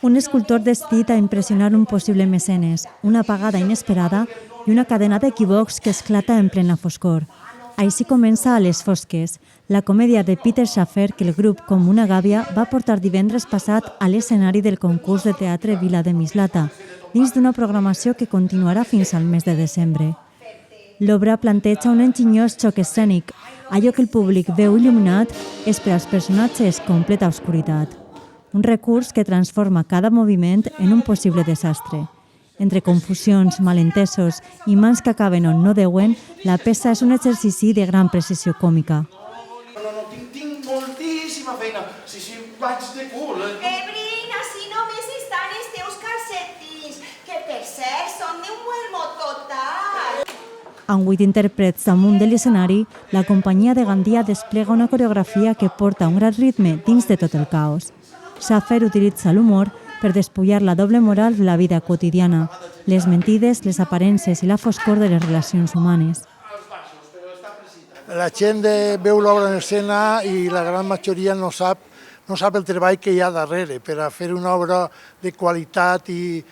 Un escultor decidit a impressionar un possible mecenes, una pagada inesperada i una cadena d'equívocs que esclata en plena foscor. Així comença A les fosques, la comèdia de Peter Shaffer que el grup Com una gàbia va portar divendres passat a l'escenari del concurs de teatre Vila de Mislata, dins d'una programació que continuarà fins al mes de desembre. L'obra planteja un enginyós xoc escènic. Allò que el públic veu il·luminat és per als personatges completa obscuritat. Un recurs que transforma cada moviment en un possible desastre. Entre confusions, malentesos i mans que acaben on no deuen, la peça és un exercici de gran precisió còmica. No, tinc moltíssima feina. Sí, vaig de cul. Ebrina, si només estan els teus calcetins, que per cert són d'un muermo total. Amb 8 intèrprets damunt de l'escenari, la companyia de Gandia desplega una coreografia que porta un gran ritme dins de tot el caos. Shaffer utilitza l'humor per despullar la doble moral de la vida quotidiana, les mentides, les aparences i la foscor de les relacions humanes. La gent veu l'obra en escena i la gran majoria no sap el treball que hi ha darrere. Per a fer una obra de qualitat i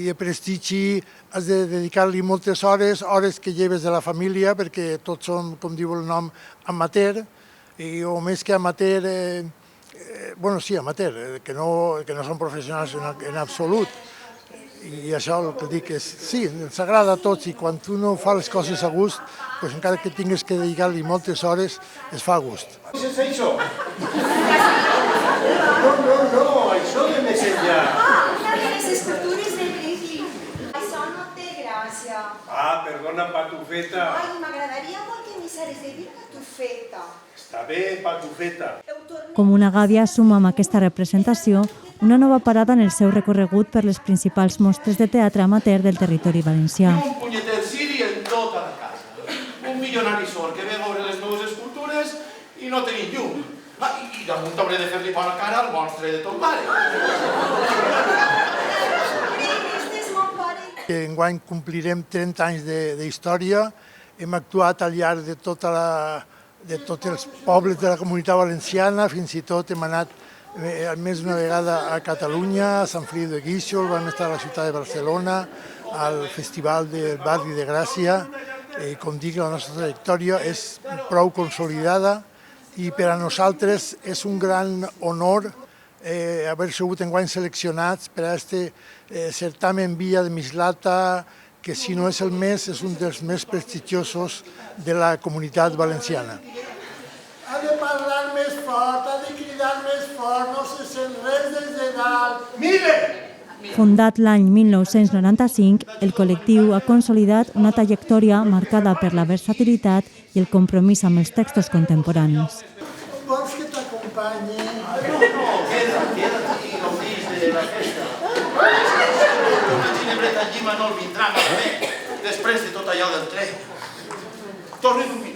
de prestigi has de dedicar-li moltes hores que lleves de la família, perquè tots són, com diu el nom, amateur, o més que amateur, amateur, que no són professionals en absolut. I això el que dic és, sí, ens agrada a tots i quan tu no fas les coses a gust, encara que tinguis que dedicar-li moltes hores, es fa a gust. Sense això? No, això de més enllà. Una de les escultures de Brickley. Això no té gràcia. Perdona, patufeta. M'agradaria molt que m'hisares de dir patufeta. Està bé, patufeta. Com una gàbia suma amb aquesta representació una nova parada en el seu recorregut per les principals mostres de teatre amateur del territori valencià. Un punyeter siri en tota la casa. Un milionari sord que ve a veure les meves escultures i no tenim llum. I damunt hauré de fer-li bona cara al monstre de ton pare. Enguany complirem 30 anys d'història. Hem actuat al llarg de tots els pobles de la Comunitat Valenciana, fins i tot hem anat més d'una vegada a Catalunya, a Sant Feliu de Guíxols, vam estar a la ciutat de Barcelona, al Festival del Barri de Gràcia. Com dic, la nostra trajectòria és prou consolidada i per a nosaltres és un gran honor haver sigut enguany seleccionats per a aquest certamen Vila de Mislata, que si no és el més, és un dels més prestigiosos de la Comunitat Valenciana. Ha de parlar més fort, ha de cridar més fort, no se sent res des de dalt. Mire! Fundat l'any 1995, el col·lectiu ha consolidat una trajectòria marcada per la versatilitat i el compromís amb els textos contemporanis. Vols que t'acompanyi? No, queda't i gaudís de la festa. Una ginebreta allí, Manol, vindrà malament, després de tot allò del tren. Torni d'un minut.